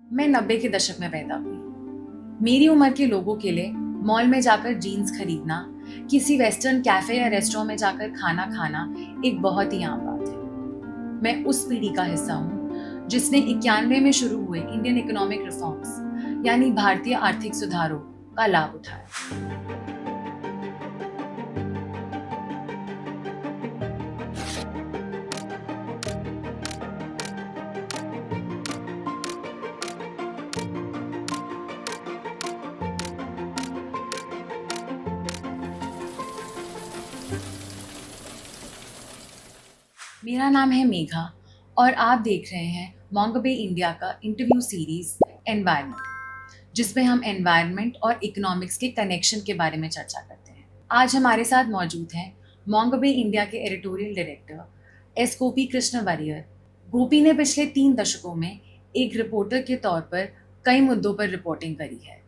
मैं 90 के दशक में पैदा हुई। मेरी उम्र के लोगों के लिए मॉल में जाकर जीन्स खरीदना, किसी वेस्टर्न कैफे या रेस्टोरेंट में जाकर खाना खाना एक बहुत ही आम बात है। मैं उस पीढ़ी का हिस्सा हूँ जिसने 91 में शुरू हुए इंडियन इकोनॉमिक रिफॉर्म्स यानी भारतीय आर्थिक सुधारों का लाभ उठाया। मेरा नाम है मेघा और आप देख रहे हैं मोंगबे इंडिया का इंटरव्यू सीरीज एनवायरनमेंट, जिसमें हम एनवायरनमेंट और इकोनॉमिक्स के कनेक्शन के बारे में चर्चा करते हैं। आज हमारे साथ मौजूद हैं मोंगबे इंडिया के editorial director S Gopi Krishna warrior. गोपी ने पिछले 3 दशकों में एक रिपोर्टर के तौर पर कई मुद्दों पर रिपोर्टिंग करी है,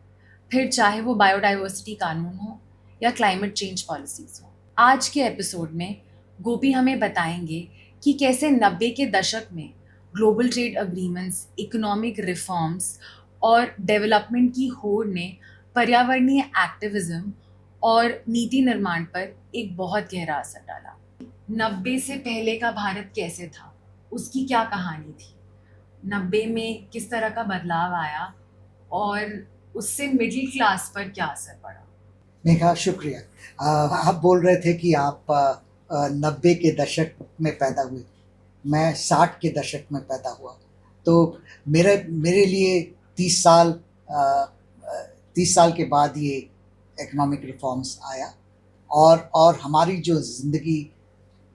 फिर चाहे वो बायोडाइवर्सिटी कानून हो या क्लाइमेट चेंज पॉलिसीज हो। आज के एपिसोड में गोपी हमें बताएंगे कि कैसे 90 के दशक में global trade agreements, economic reforms और डेवलपमेंट की होड़ ने पर्यावरणीय एक्टिविज्म और नीति निर्माण पर एक बहुत गहरा असर डाला। 90 से पहले का भारत कैसे था, उसकी क्या कहानी थी, 90 में किस तरह का बदलाव आया और उससे मिडिल क्लास पर क्या असर पड़ा। मेघा, शुक्रिया। आप बोल रहे थे कि आप 90 के दशक में पैदा हुए। मैं 60 के दशक में पैदा हुआ, तो मेरे लिए 30 साल के बाद ये इकोनॉमिक रिफॉर्म्स आया। और हमारी जो ज़िंदगी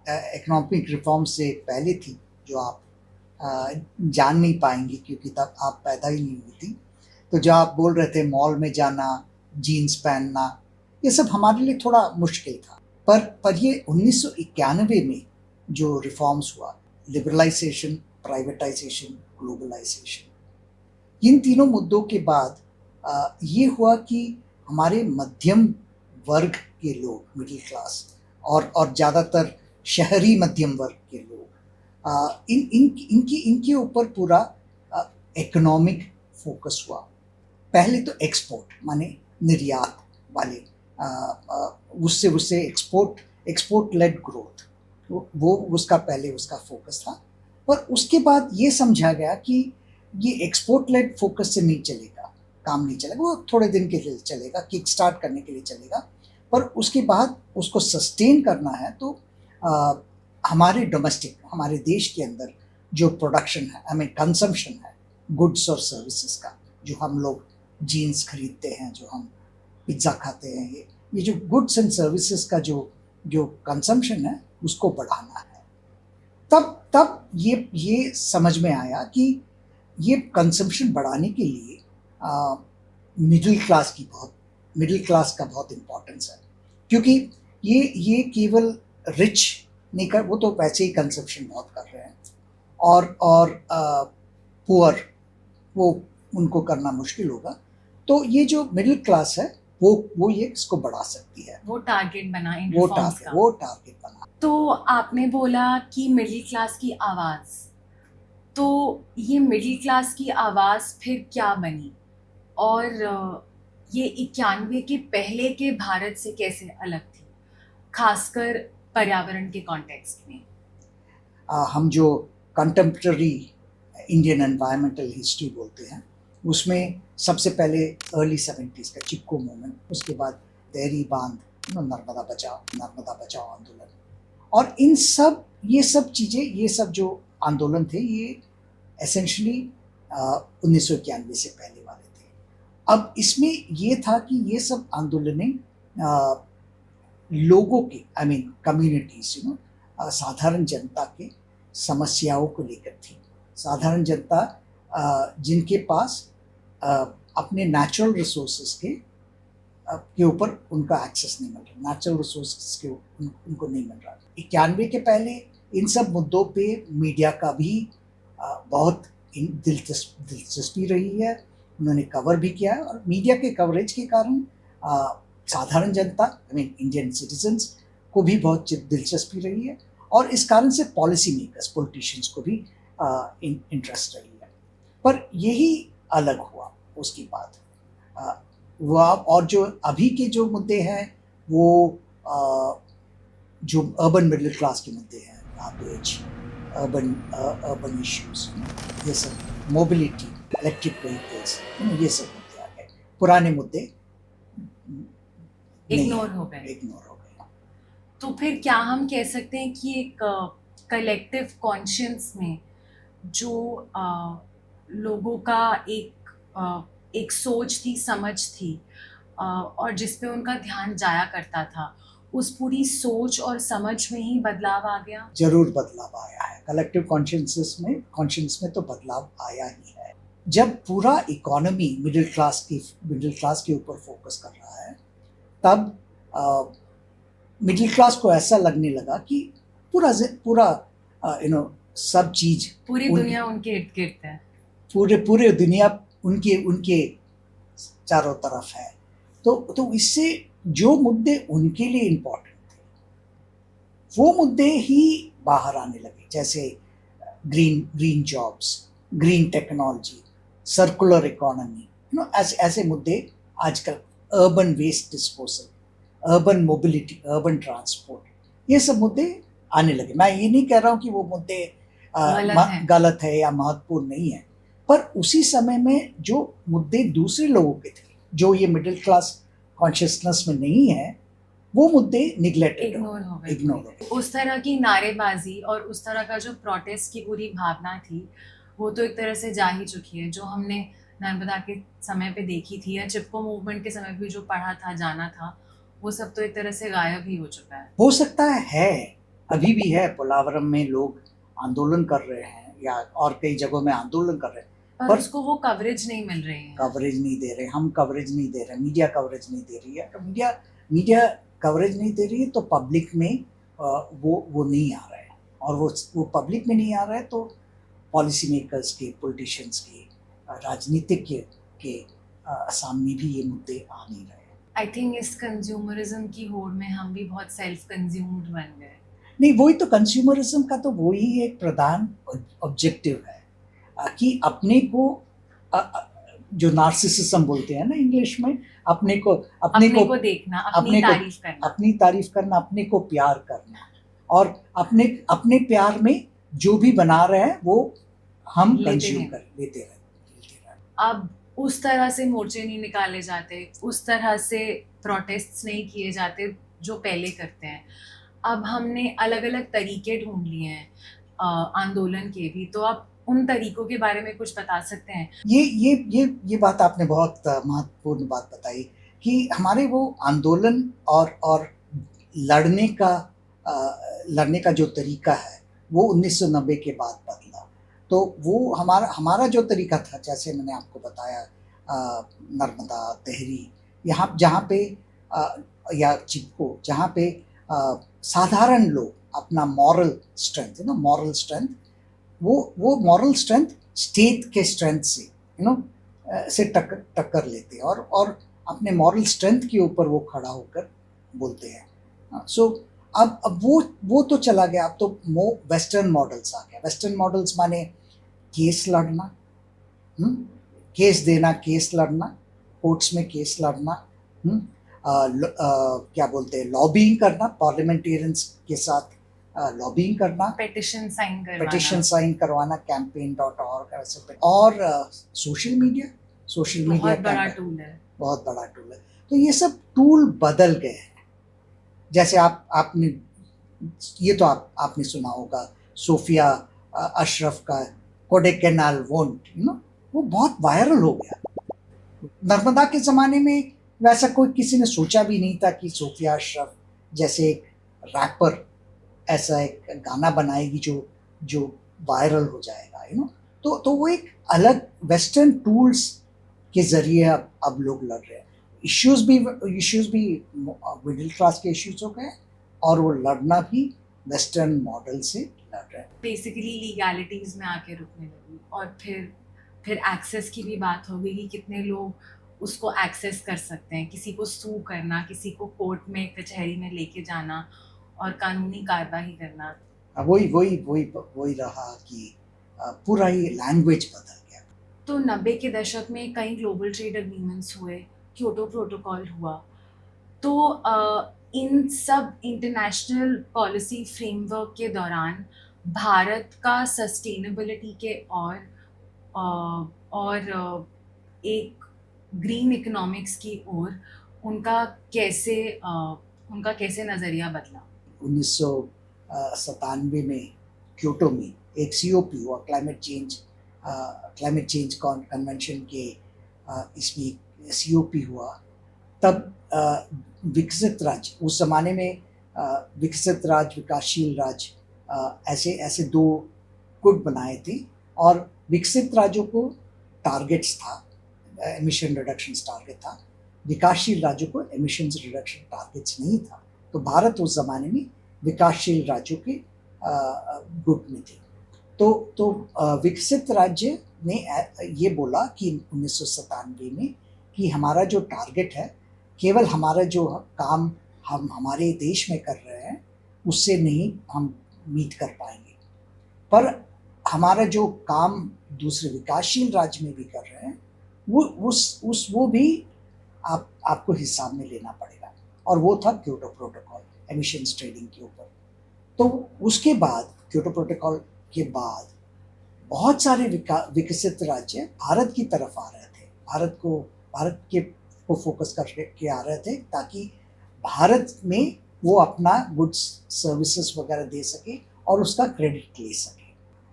इकोनॉमिक रिफॉर्म्स से पहले थी, जो आप जान नहीं पाएंगी क्योंकि तब आप पैदा ही नहीं हुई थी। तो जो आप बोल रहे थे मॉल में जाना, जीन्स पहनना, ये सब हमारे लिए थोड़ा मुश्किल था। पर ये 1991 में जो रिफॉर्म्स हुआ, लिबरलाइजेशन, प्राइवेटाइजेशन, ग्लोबलाइजेशन, इन तीनों मुद्दों के बाद ये हुआ कि हमारे मध्यम वर्ग के लोग, मिडिल क्लास और ज़्यादातर शहरी मध्यम वर्ग के लोग, इनके ऊपर पूरा इकोनॉमिक फोकस हुआ। पहले तो एक्सपोर्ट माने निर्यात वाले, उससे एक्सपोर्ट लेड ग्रोथ, वो उसका फोकस था। पर उसके बाद ये समझा गया कि ये एक्सपोर्ट लेड फोकस से नहीं चलेगा, काम नहीं चलेगा। वो थोड़े दिन के लिए चलेगा, किक स्टार्ट करने के लिए चलेगा, पर उसके बाद उसको सस्टेन करना है तो हमारे डोमेस्टिक, हमारे देश के अंदर जो प्रोडक्शन है, हमें कंजम्पशन है गुड्स और सर्विसेज का, जो हम लोग जीन्स खरीदते हैं, जो हम पिज्ज़ा खाते हैं, ये जो गुड्स एंड सर्विसेज का जो कंजम्पशन है, उसको बढ़ाना है। तब ये समझ में आया कि ये कंजम्पशन बढ़ाने के लिए मिडिल क्लास का बहुत इम्पोर्टेंस है, क्योंकि ये केवल रिच नहीं कर, वो तो वैसे ही कंजम्पशन बहुत कर रहे हैं, और पुअर वो उनको करना मुश्किल होगा। तो ये जो मिडिल क्लास है वो ये इसको बढ़ा सकती है। वो टारगेट बना इन वो रिफॉर्म्स का। टारगेट बना। तो आपने बोला कि मिडिल क्लास की आवाज़, तो ये मिडिल क्लास की आवाज़ फिर क्या बनी और ये 91 के पहले के भारत से कैसे अलग थी, खासकर पर्यावरण के कॉन्टेक्स्ट में। हम जो कंटेम्प्रेरी इंडियन एनवायरमेंटल हिस्ट्री बोलते हैं, उसमें सबसे पहले अर्ली 70s का चिपको मूवमेंट, उसके बाद तहरी बांध, नर्मदा बचाओ आंदोलन, और ये सब चीज़ें, ये सब जो आंदोलन थे, ये एसेंशली 1991 से पहले वाले थे। अब इसमें ये था कि ये सब आंदोलनें लोगों के, कम्युनिटीज, साधारण जनता के समस्याओं को लेकर थी। साधारण जनता जिनके पास अपने नेचुरल रिसोर्सेज के ऊपर उनका एक्सेस नहीं मिल रहा, नेचुरल रिसोर्सेज के उनको नहीं मिल रहा। 91 के पहले इन सब मुद्दों पे मीडिया का भी बहुत दिलचस्पी रही है, उन्होंने कवर भी किया है, और मीडिया के कवरेज के कारण साधारण जनता, इंडियन सिटीजन्स को भी बहुत दिलचस्पी रही है, और इस कारण से पॉलिसी मेकर्स, पॉलिटिशियंस को भी इंटरेस्ट रही है। पर यही अलग हुआ उसके बाद। वो और जो अभी के जो मुद्दे हैं वो जो अर्बन मिडिल क्लास के मुद्दे हैं, गार्बेज, अर्बन इश्यूज, ये सब, मोबिलिटी, इलेक्ट्रिक व्हीकल्स, ये सब मुद्दे आ गए। पुराने मुद्दे इग्नोर हो गए। इग्नोर हो गए। तो फिर क्या हम कह सकते हैं कि एक कलेक्टिव कॉन्शियंस में जो लोगों का एक सोच थी, समझ थी, और जिस पे उनका ध्यान जाया करता था, उस पूरी सोच और समझ में ही बदलाव आ गया? जरूर बदलाव आया है। कलेक्टिव कॉन्शियंस में तो बदलाव आया ही है। जब पूरा इकोनॉमी मिडिल क्लास के ऊपर फोकस कर रहा है, तब मिडिल क्लास को ऐसा लगने लगा कि पूरा सब चीज, पूरी दुनिया उनके इर्द गिर्द है, पूरे दुनिया उनके चारों तरफ है। तो इससे जो मुद्दे उनके लिए इम्पोर्टेंट थे वो मुद्दे ही बाहर आने लगे, जैसे green jobs, green technology, circular economy, ऐसे मुद्दे आजकल, urban waste disposal, urban mobility, urban transport, ये सब मुद्दे आने लगे। मैं ये नहीं कह रहा हूँ कि वो मुद्दे गलत है या महत्वपूर्ण नहीं है, पर उसी समय में जो मुद्दे दूसरे लोगों के थे, जो ये मिडिल क्लास कॉन्शियसनेस में नहीं है, वो मुद्दे इग्नोर हो गए। उस तरह की नारेबाजी और उस तरह का जो प्रोटेस्ट की पूरी भावना थी, वो तो एक तरह से जा ही चुकी है। जो हमने नर्मदा के समय पे देखी थी या चिपको मूवमेंट के समय भी जो पढ़ा था, जाना था, वो सब तो एक तरह से गायब ही हो चुका है। हो सकता है अभी भी है, पोलावरम में लोग आंदोलन कर रहे हैं या और कई जगहों में आंदोलन कर रहे हैं, पर उसको वो कवरेज नहीं मिल रही है। कवरेज नहीं दे रहे, हम कवरेज नहीं दे रहे, मीडिया कवरेज नहीं दे रही है। मीडिया कवरेज नहीं दे रही है तो पब्लिक में वो नहीं आ रहा है, और वो पब्लिक में नहीं आ रहा है तो पॉलिसी मेकर्स के, पॉलिटिशियंस के, राजनीतिज्ञ के सामने भी ये मुद्दे आ नहीं रहे। आई थिंक इस कंज्यूमरिज्म की होड़ में हम भी बहुत सेल्फ कंज्यूम्ड बन गए। नहीं, वही तो कंज्यूमरिज्म का तो वही एक प्रधान ऑब्जेक्टिव है कि अपने को, जो नार्सिसिज्म बोलते हैं ना इंग्लिश में, अपने को देखना, अपनी तारीफ करना, अपने को प्यार करना, और अपने प्यार में जो भी बना रहे हैं वो हम कंज्यूम कर लेते रहे। अब उस तरह से मोर्चे नहीं निकाले जाते, उस तरह से प्रोटेस्ट्स नहीं किए जाते जो पहले करते हैं। अब हमने अलग अलग तरीके ढूंढ लिए हैं आंदोलन के भी, तो आप उन तरीकों के बारे में कुछ बता सकते हैं? ये बात आपने बहुत महत्वपूर्ण बात बताई कि हमारे वो आंदोलन और लड़ने का जो तरीका है वो 1990 के बाद बदला। तो वो हमारा जो तरीका था, जैसे मैंने आपको बताया, नर्मदा, तेहरी, यहाँ जहाँ पे या चिपको, जहाँ पे साधारण लोग अपना मॉरल स्ट्रेंथ, वो मॉरल स्ट्रेंथ स्टेट के स्ट्रेंथ से से टक्कर लेते हैं, और अपने मॉरल स्ट्रेंथ के ऊपर वो खड़ा होकर बोलते हैं। सो अब वो तो चला गया। अब तो वेस्टर्न मॉडल्स आ गया। वेस्टर्न मॉडल्स माने केस लड़ना, केस देना, केस लड़ना, कोर्ट्स में केस लड़ना, क्या बोलते हैं, लॉबिंग करना, पार्लियामेंटेरियंस के साथ लॉबिंग करना, पेटिशन साइन करवाना, campaign.org ऐसे। और सोशल मीडिया बहुत बड़ा टूल है। तो ये सब टूल बदल गए हैं। जैसे आपने सुना होगा सोफिया अशरफ का कोडेकेनाल वोंट, वो बहुत वायरल हो गया। नर्मदा के ज़माने में वैसा कोई किसी ने सोचा भी नहीं था कि सोफिया अशरफ जैसे एक रैपर ऐसा एक गाना बनाएगी जो वायरल हो जाएगा। तो वो एक अलग वेस्टर्न टूल्स के ज़रिए अब लोग लड़ रहे हैं। इश्यूज भी मिडिल क्लास के इश्यूज हो गए, और वो लड़ना भी वेस्टर्न मॉडल से लड़ रहे हैं। बेसिकली लीगैलिटीज़ में आके रुकने लगी, और फिर एक्सेस की भी बात हो गई कि कितने लोग उसको एक्सेस कर सकते हैं। किसी को सू करना, किसी को कोर्ट में, कचहरी में लेके जाना और कानूनी कार्रवाई करना। वही रहा कि पूरा ही लैंग्वेज बदल गया। तो 90 के दशक में कई ग्लोबल ट्रेड एग्रीमेंट्स हुए, क्योटो प्रोटोकॉल हुआ। तो इन सब इंटरनेशनल पॉलिसी फ्रेमवर्क के दौरान भारत का सस्टेनेबिलिटी के एक ग्रीन इकोनॉमिक्स की ओर उनका कैसे उनका कैसे नज़रिया बदला? 1997 में क्योटो में एक सीओपी हुआ, क्लाइमेट चेंज कन्वेंशन के इसमें सीओपी हुआ। तब विकसित राज्य, उस ज़माने में विकसित राज्य, विकासशील राज्य, ऐसे ऐसे दो गुट बनाए थे। और विकसित राज्यों को टारगेट्स था, एमिशन रिडक्शन टारगेट था। विकासशील राज्यों को एमिशन रिडक्शन टारगेट्स नहीं था। तो भारत उस ज़माने में विकासशील राज्यों के गुट में थे। तो विकसित राज्य ने ये बोला कि 1997 में कि हमारा जो टारगेट है, केवल हमारा जो काम हम हमारे देश में कर रहे हैं उससे नहीं हम मीट कर पाएंगे, पर हमारा जो काम दूसरे विकासशील राज्य में भी कर रहे हैं वो भी आपको हिसाब में लेना पड़ेगा। और वो था क्योटो प्रोटोकॉल, एमिशंस ट्रेडिंग के ऊपर। तो उसके बाद, क्योटो प्रोटोकॉल के बाद बहुत सारे विकसित राज्य भारत की तरफ आ रहे थे, भारत को फोकस करके आ रहे थे, ताकि भारत में वो अपना गुड्स सर्विसेज वगैरह दे सके और उसका क्रेडिट ले सके।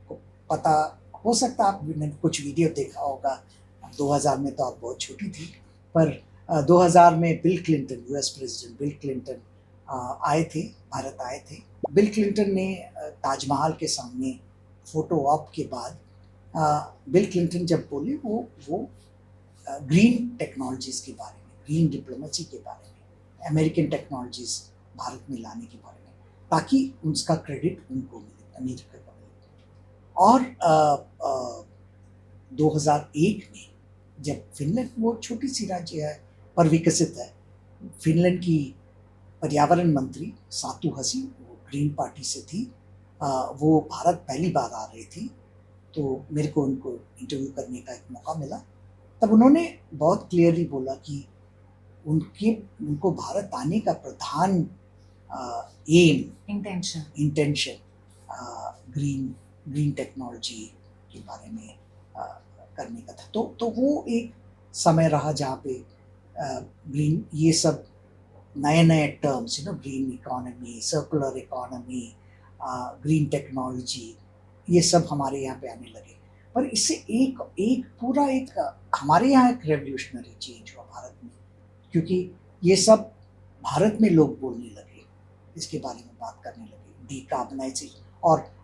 तो पता हो सकता आपने कुछ वीडियो देखा होगा, 2000 में तो आप बहुत छोटी थी, पर 2000 में bill Clinton, US president bill Clinton आए थे, भारत आए थे। बिल क्लिंटन ने ताजमहल के सामने फोटो ऑप के बाद बिल क्लिंटन जब बोले वो ग्रीन टेक्नोलॉजीज़ के बारे में, ग्रीन डिप्लोमेसी के बारे में, अमेरिकन टेक्नोलॉजीज़ भारत में लाने के बारे में, ताकि उसका क्रेडिट उनको मिले, अमेरिका को मिले। और 2001 में जब फिनलैंड, वो छोटी सी राज्य है पर विकसित है, फिनलैंड की पर्यावरण मंत्री सातू हसी, वो ग्रीन पार्टी से थी, वो भारत पहली बार आ रही थी। तो मेरे को उनको इंटरव्यू करने का एक मौका मिला। तब उन्होंने बहुत क्लियरली बोला कि उनको भारत आने का प्रधान इंटेंशन ग्रीन टेक्नोलॉजी के बारे में करने का था। तो वो एक समय रहा जहाँ पे ग्रीन, ये सब नए नए terms, green economy, circular economy, green technology, ये सब हमारे यहाँ पे आने लगे। पर इससे एक पूरा हमारे यहाँ एक रेवोल्यूशनरी चेंज हुआ भारत में, क्योंकि ये सब भारत में लोग बोलने लगे, इसके बारे में बात करने लगे, डिकार्बनाइजेशन,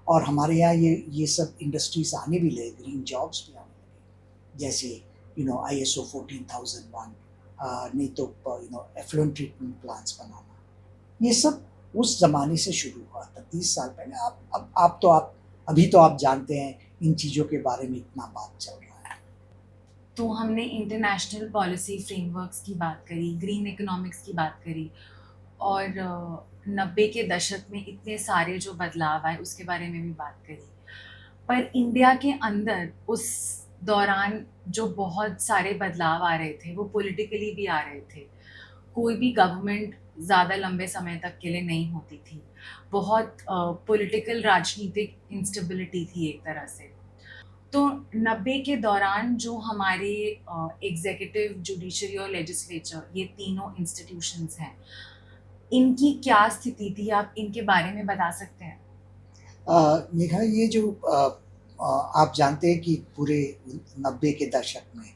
और हमारे यहाँ ये सब इंडस्ट्रीज आने भी लगे, ग्रीन जॉब्स भी आने लगे, जैसे ISO 14001, नहीं तो एफ्लुएंट ट्रीटमेंट प्लांट्स बनाना। ये सब उस ज़माने से शुरू हुआ था, 30 साल पहले। अभी तो आप जानते हैं इन चीज़ों के बारे में इतना बात चल रहा है। तो हमने इंटरनेशनल पॉलिसी फ्रेमवर्क्स की बात करी, ग्रीन इकोनॉमिक्स की बात करी, और 90 के दशक में इतने सारे जो बदलाव आए उसके बारे में भी बात करी। पर इंडिया के अंदर उस दौरान जो बहुत सारे बदलाव आ रहे थे वो पॉलिटिकली भी आ रहे थे। कोई भी गवर्नमेंट ज़्यादा लंबे समय तक के लिए नहीं होती थी, बहुत पॉलिटिकल राजनीतिक इंस्टेबिलिटी थी एक तरह से। तो 90 के दौरान जो हमारे एग्जीक्यूटिव, जुडिशरी और लेजिस्लेचर, ये तीनों इंस्टीट्यूशंस हैं, इनकी क्या स्थिति थी, आप इनके बारे में बता सकते हैं? मेघा, ये जो आप जानते हैं कि पूरे 90 के दशक में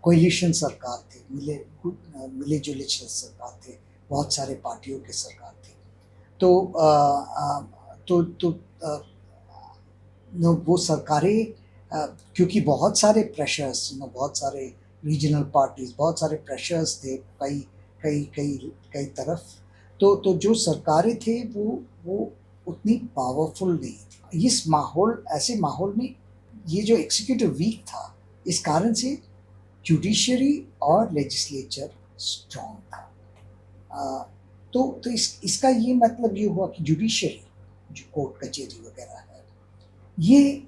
कोलिशन सरकार थे, मिले जुले सरकार थे, बहुत सारे पार्टियों के सरकार थे। वो सरकारें, क्योंकि बहुत सारे प्रेशर्स, बहुत सारे रीजनल पार्टीज, बहुत सारे प्रेशर्स थे कई तरफ, तो जो सरकारें थे वो उतनी पावरफुल नहीं थी। ऐसे माहौल में ये जो एग्जीक्यूटिव वीक था, इस कारण से जुडिशरी और लेजिस्लेचर स्ट्रॉन्ग था। तो इसका ये मतलब ये हुआ कि जुडिशरी, जो कोर्ट कचहरी वगैरह है, ये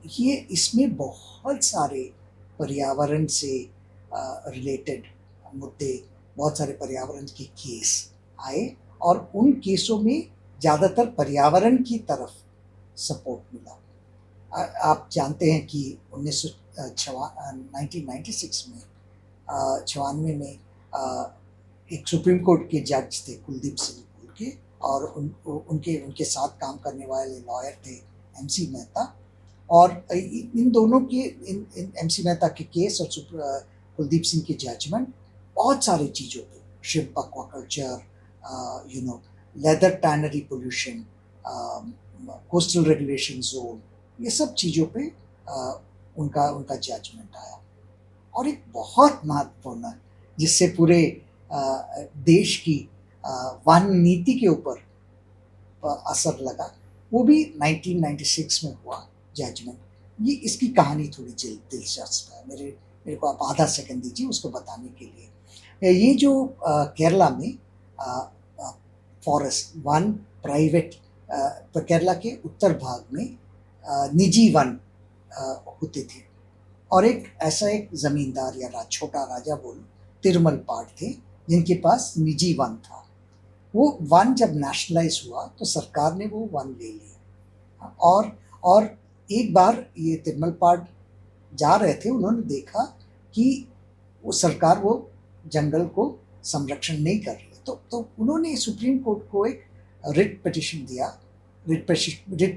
इसमें बहुत सारे पर्यावरण से रिलेटेड मुद्दे, बहुत सारे पर्यावरण के केस आए और उन केसों में ज़्यादातर पर्यावरण की तरफ सपोर्ट मिला। आप जानते हैं कि 1996 में 96 में एक सुप्रीम कोर्ट के जज थे कुलदीप सिंह बोल के, और उनके उनके साथ काम करने वाले लॉयर थे MC मेहता, और इन दोनों के इन MC मेहता के केस और कुलदीप सिंह की जजमेंट बहुत सारी चीज़ों पे, ship aquaculture, leather tannery pollution, coastal regulation zone, ये सब चीज़ों पे उनका जजमेंट आया। और एक बहुत महत्वपूर्ण जिससे पूरे देश की वन नीति के ऊपर असर लगा, वो भी 1996 में हुआ जजमेंट। ये इसकी कहानी थोड़ी दिलचस्प है, मेरे को आप आधा सेकंड दीजिए उसको बताने के लिए। ये जो केरला में फॉरेस्ट वन प्राइवेट, केरला के उत्तर भाग में निजी वन होते थे, और एक जमींदार या छोटा राजा बोलो, तिरुमल पाठ थे जिनके पास निजी वन था। वो वन जब नेशनलाइज हुआ तो सरकार ने वो वन ले लिया, और एक बार ये तिरुमल पाठ जा रहे थे, उन्होंने देखा कि वो सरकार वो जंगल को संरक्षण नहीं कर रही, तो उन्होंने सुप्रीम कोर्ट को एक रिट पिटिशन दिया, रिट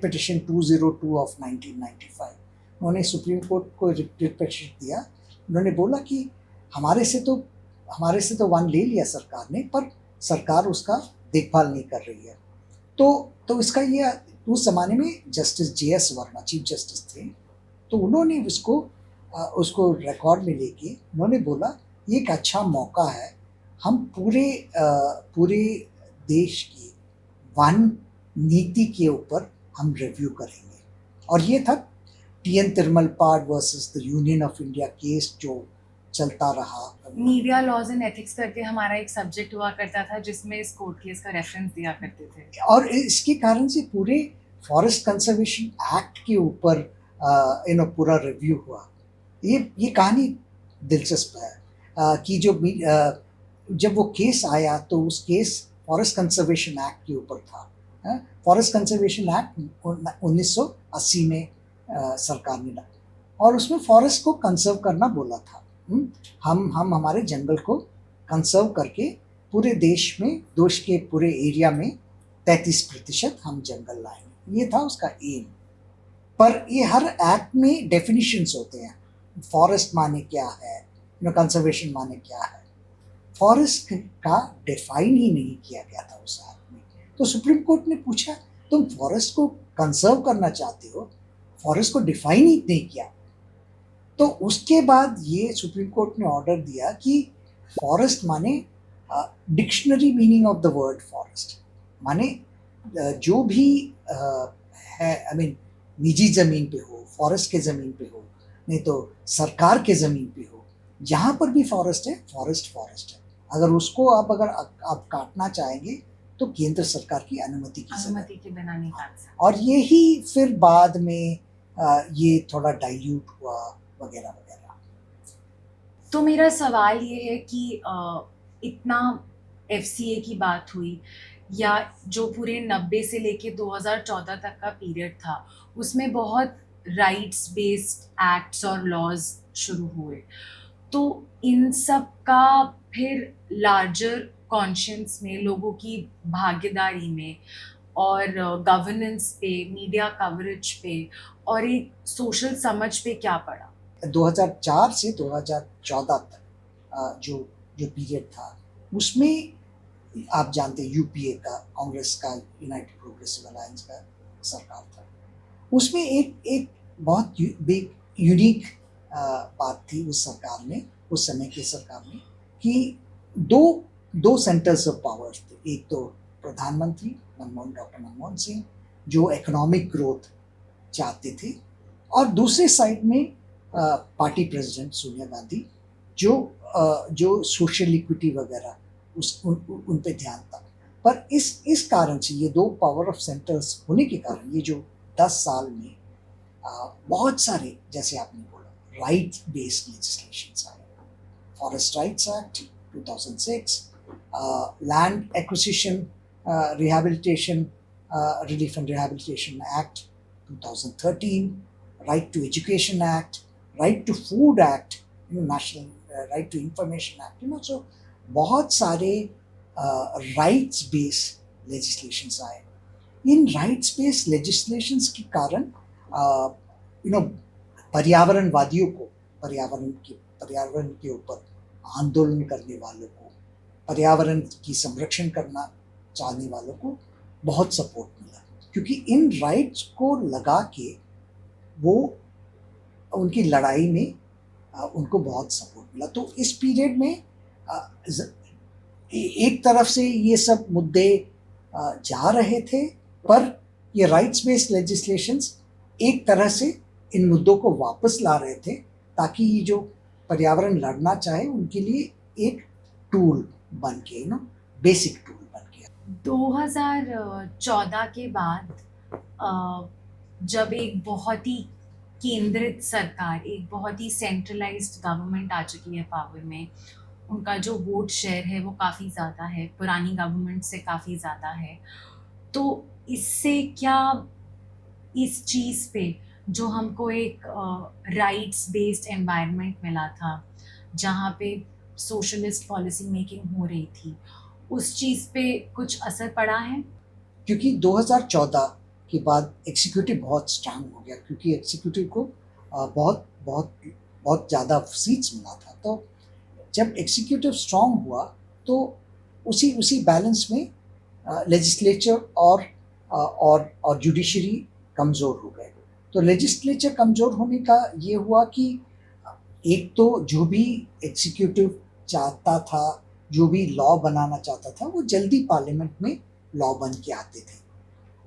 पिटिशन 202 ऑफ 1995। उन्होंने सुप्रीम कोर्ट को रिट पिटिशन दिया। उन्होंने बोला कि हमारे से तो वन ले लिया सरकार ने, पर सरकार उसका देखभाल नहीं कर रही है। तो इसका ये, उस जमाने में justice JS Verma chief justice थे, तो उन्होंने उसको रिकॉर्ड में लेके उन्होंने बोला ये एक अच्छा मौका है, हम पूरे देश की वन नीति के ऊपर हम रिव्यू करेंगे। और ये था TN तिरुमल पाठ versus the union of India case जो चलता रहा। मीडिया लॉज एंड एथिक्स करके हमारा एक सब्जेक्ट हुआ करता था जिसमें इस कोर्ट केस का रेफरेंस दिया करते थे, और इसके कारण से पूरे फॉरेस्ट कंजर्वेशन एक्ट के ऊपर पूरा रिव्यू हुआ। ये कहानी दिलचस्प है कि जब वो केस आया तो उस केस फॉरेस्ट कंजर्वेशन एक्ट के ऊपर था। फॉरेस्ट कंजर्वेशन एक्ट 1980 में सरकार ने लाया, और उसमें फॉरेस्ट को कंजर्व करना बोला था। हम हमारे जंगल को कंजर्व करके पूरे देश में, देश के पूरे एरिया में 33% हम जंगल लाएंगे, ये था उसका एम। पर ये हर एक्ट में डेफिनेशंस होते हैं, फॉरेस्ट माने क्या है, कंजर्वेशन माने क्या है। फॉरेस्ट का डिफाइन ही नहीं किया गया था उस एक्ट में। तो सुप्रीम कोर्ट ने पूछा तुम फॉरेस्ट को कंजर्व करना चाहते हो, फॉरेस्ट को डिफाइन ही नहीं किया। तो उसके बाद ये सुप्रीम कोर्ट ने ऑर्डर दिया कि फॉरेस्ट माने dictionary meaning of the word forest माने जो भी है, निजी ज़मीन पे हो, फॉरेस्ट के ज़मीन पे हो, नहीं तो सरकार के ज़मीन पे हो, जहाँ पर भी फॉरेस्ट है, फॉरेस्ट है। अगर उसको आप काटना चाहेंगे तो केंद्र सरकार की अनुमति के बिना नहीं काट सकते। और यही फिर बाद में ये थोड़ा डाइल्यूट हुआ वगैरह वगैरह। तो मेरा सवाल ये है कि इतना FCA की बात हुई, या जो पूरे 90 से लेके 2014 तक का पीरियड था, उसमें बहुत राइट्स बेस्ड एक्ट्स और लॉज शुरू हुए। तो इन सब का फिर लार्जर कॉन्शियंस में, लोगों की भागीदारी में, और गवर्नेंस पे, मीडिया कवरेज पे, और एक सोशल समझ पे क्या पड़ा? 2004 से 2014 तक जो पीरियड था, उसमें आप जानते हैं UPA का, कांग्रेस का, यूनाइटेड प्रोग्रेसिव अलायंस का सरकार था। उसमें एक बहुत बिग यूनिक बात थी उस सरकार में, उस समय की सरकार में, कि दो सेंटर्स ऑफ पावर थे। एक तो प्रधानमंत्री डॉक्टर मनमोहन सिंह जो इकोनॉमिक ग्रोथ चाहते थे, और दूसरे साइड में पार्टी प्रेसिडेंट सोनिया गांधी जो सोशल इक्विटी वगैरह उन पे ध्यान था। पर इस कारण से, ये दो पावर ऑफ सेंटर्स होने के कारण, ये जो 10 साल में बहुत सारे, जैसे आपने बोला, राइट बेस्ड लेजिस्लेशंस आए. Forest Rights Act 2006, Land Acquisition Rehabilitation Relief and Rehabilitation Act 2013, Right to Education Act, Right to Food Act, National Right to Information Act. So बहुत सारे rights based legislations आए. इन राइट्स बेस्ड लेजिस्लेशंस के कारण पर्यावरणवादियों को, पर्यावरण के ऊपर आंदोलन करने वालों को, पर्यावरण की संरक्षण करना चाहने वालों को बहुत सपोर्ट मिला, क्योंकि इन राइट्स को लगा के वो उनकी लड़ाई में उनको बहुत सपोर्ट मिला. तो इस पीरियड में एक तरफ से ये सब मुद्दे जा रहे थे, पर ये राइट्स बेस्ड लेजिस्लेशंस एक तरह से इन मुद्दों को वापस ला रहे थे, ताकि ये जो पर्यावरण लड़ना चाहे उनके लिए एक टूल बन के, बेसिक टूल बन गया. 2014 के बाद जब एक बहुत ही केंद्रित सरकार, एक बहुत ही सेंट्रलाइज्ड गवर्नमेंट आ चुकी है पावर में, उनका जो वोट शेयर है वो काफ़ी ज़्यादा है, पुरानी गवर्नमेंट से काफ़ी ज़्यादा है. तो इससे क्या इस चीज़ पे जो हमको एक राइट्स बेस्ड एनवायरनमेंट मिला था, जहाँ पे सोशलिस्ट पॉलिसी मेकिंग हो रही थी, उस चीज़ पे कुछ असर पड़ा है? क्योंकि 2014 के बाद एग्जीक्यूटिव बहुत स्ट्रांग हो गया, क्योंकि एग्जीक्यूटिव को बहुत बहुत बहुत ज़्यादा सीट्स मिला था. तो जब एग्जीक्यूटिव स्ट्रांग हुआ तो उसी बैलेंस में लेजिस्लेचर और जुडिशरी कमज़ोर हो गए. तो लेजिस्लेचर कमज़ोर होने का ये हुआ कि एक तो जो भी एग्जीक्यूटिव चाहता था, जो भी लॉ बनाना चाहता था, वो जल्दी पार्लियामेंट में लॉ बन के आते थे,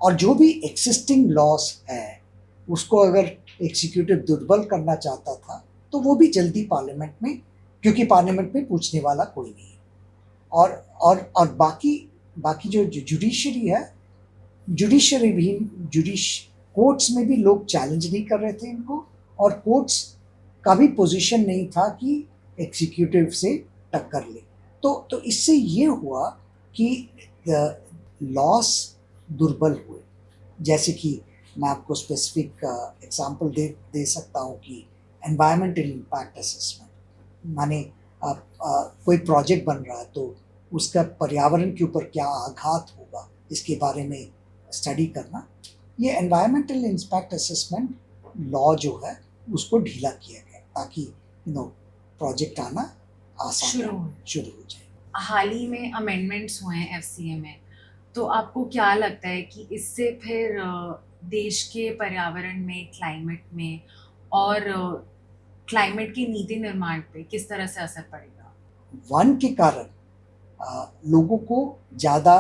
और जो भी एक्सिस्टिंग लॉस है उसको अगर एग्जीक्यूटिव दुर्बल करना चाहता था तो वो भी जल्दी पार्लियामेंट में, क्योंकि पार्लियामेंट में पूछने वाला कोई नहीं है. और बाकी जो जुडिशरी है, जुडिशरी भी कोर्ट्स में भी लोग चैलेंज नहीं कर रहे थे इनको, और कोर्ट्स का भी पोजीशन नहीं था कि एग्जीक्यूटिव से टक्कर ले. तो इससे ये हुआ कि लॉस दुर्बल हुए. जैसे कि मैं आपको स्पेसिफिक एग्जांपल दे सकता हूँ कि एनवायरमेंटल इम्पैक्ट असेसमेंट, माने कोई प्रोजेक्ट बन रहा है तो उसका पर्यावरण के ऊपर क्या आघात होगा, इसके बारे में स्टडी करना. ये एनवायरमेंटल इम्पैक्ट असेसमेंट लॉ जो है उसको ढीला किया गया, ताकि प्रोजेक्ट आना आसान शुरू हो जाए. हाल ही में अमेंडमेंट्स हुए हैं एफसीए में, तो आपको क्या लगता है कि इससे फिर देश के पर्यावरण में, क्लाइमेट में और क्लाइमेट की नीति निर्माण पे किस तरह से असर पड़ेगा? वन के कारण लोगों को ज़्यादा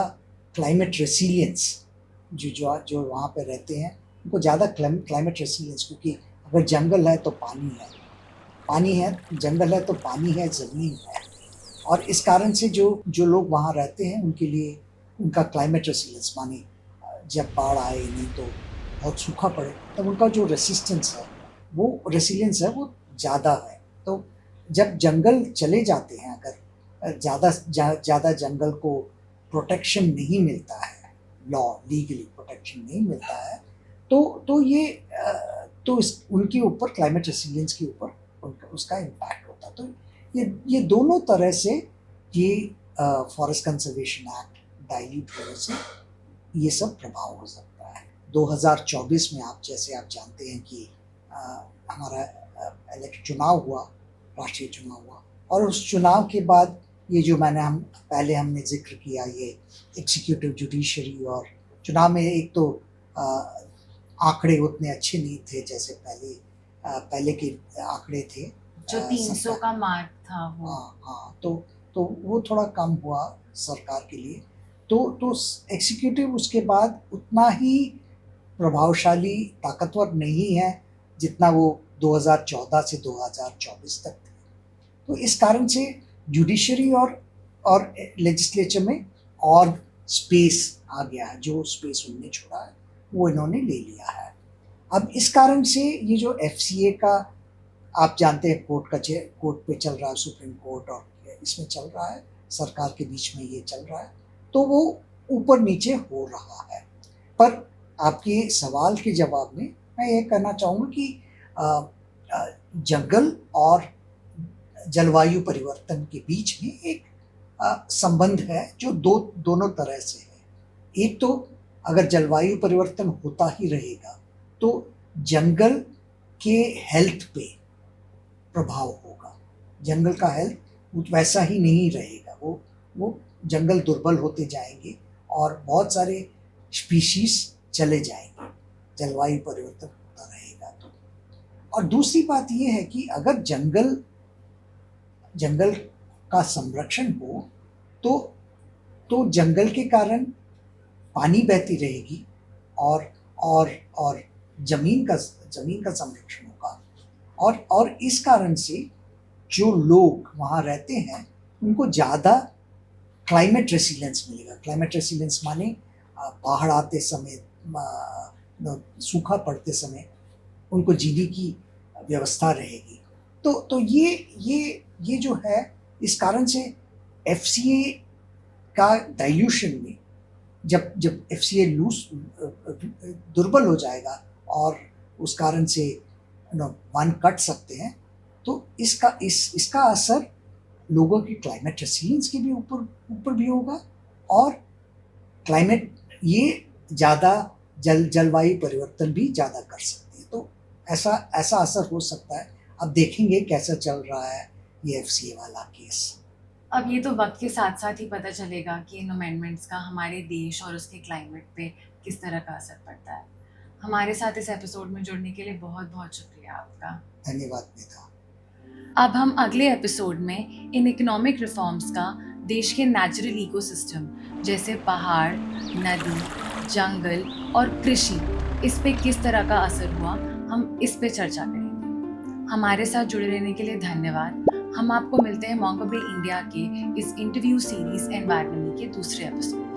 क्लाइमेट रेसिलियंस, जो वहाँ पे रहते हैं उनको ज़्यादा क्लाइमेट रेसिलियंस, क्योंकि अगर जंगल है तो पानी है, जंगल है तो पानी है, ज़मीन है, और इस कारण से जो लोग वहाँ रहते हैं उनके लिए उनका क्लाइमेट रेसिलियंस, माने जब बाढ़ आए, नहीं तो बहुत सूखा पड़े, तब उनका जो रेसिस्टेंस है, वो रेसिलियंस है, वो ज़्यादा है. तो जब जंगल चले जाते हैं, अगर ज़्यादा जंगल को प्रोटेक्शन नहीं मिलता है, लॉ लीगली प्रोटेक्शन नहीं मिलता है, तो उनके ऊपर, क्लाइमेट रेसिलियंस के ऊपर उसका इम्पैक्ट होता. तो ये दोनों तरह से ये फॉरेस्ट कंजर्वेशन एक्ट डाइल्यूट होने से ये सब प्रभाव हो सकता है. 2024 में आप जानते हैं कि हमारा चुनाव हुआ, राष्ट्रीय चुनाव हुआ, और उस चुनाव के बाद ये जो पहले हमने जिक्र किया, ये एग्जीक्यूटिव, जुडिशरी, और चुनाव में एक तो आंकड़े उतने अच्छे नहीं थे जैसे पहले के आंकड़े थे, जो 300 का मार्क था वो. हाँ, तो वो थोड़ा कम हुआ सरकार के लिए. तो एग्जीक्यूटिव उसके बाद उतना ही प्रभावशाली, ताकतवर नहीं है जितना वो 2014 से 2024 तक थे. तो इस कारण से जुडिशरी और लेजिस्लेचर में और स्पेस आ गया है. जो स्पेस उन्होंने छोड़ा है वो इन्होंने ले लिया है. अब इस कारण से ये जो एफसीए का आप जानते हैं कोर्ट पे चल रहा है, सुप्रीम कोर्ट, और इसमें चल रहा है, सरकार के बीच में ये चल रहा है, तो वो ऊपर नीचे हो रहा है। पर आपके सवाल के जवाब में मैं ये कहना चाहूँगा कि अ, जंगल और जलवायु परिवर्तन के बीच में एक संबंध है जो दोनों तरह से है। एक तो अगर जलवायु परिवर्तन होता ही रहेगा तो जंगल के हेल्थ पे प्रभाव होगा। जंगल का हेल्थ वैसा ही नहीं रहेगा, वो जंगल दुर्बल होते जाएंगे और बहुत सारे स्पीशीज चले जाएंगे, जलवायु परिवर्तन होता रहेगा तो। और दूसरी बात ये है कि अगर जंगल का संरक्षण हो तो जंगल के कारण पानी बहती रहेगी और जमीन का संरक्षण होगा, और इस कारण से जो लोग वहाँ रहते हैं उनको ज़्यादा क्लाइमेट रेसिलेंस मिलेगा। क्लाइमेट रेसिलेंस माने बाढ़ आते समय, सूखा पड़ते समय उनको जीने की व्यवस्था रहेगी। तो ये जो है, इस कारण से FCA का डाइल्यूशन में जब FCA दुर्बल हो जाएगा और उस कारण से वन कट सकते हैं, तो इसका असर लोगों की क्लाइमेट रेसिलियंस के भी ऊपर भी होगा, और क्लाइमेट ये ज़्यादा जलवायु परिवर्तन भी ज़्यादा कर सकती है। तो ऐसा असर हो सकता है। अब देखेंगे कैसा चल रहा है ये FCA वाला केस। अब ये तो वक्त के साथ साथ ही पता चलेगा कि इन अमेंडमेंट्स का हमारे देश और उसके क्लाइमेट पे किस तरह का असर पड़ता है। हमारे साथ इस एपिसोड में जुड़ने के लिए बहुत बहुत शुक्रिया आपका। धन्यवाद मेधा। अब हम अगले एपिसोड में इन इकोनॉमिक रिफॉर्म्स का देश के नेचुरल इकोसिस्टम जैसे पहाड़, नदी, जंगल और कृषि, इस पे किस तरह का असर हुआ, हम इस पे चर्चा करेंगे। हमारे साथ जुड़े रहने के लिए धन्यवाद। हम आपको मिलते हैं मोंगो बे इंडिया के इस इंटरव्यू सीरीज एनवायरमेंट के दूसरे एपिसोड।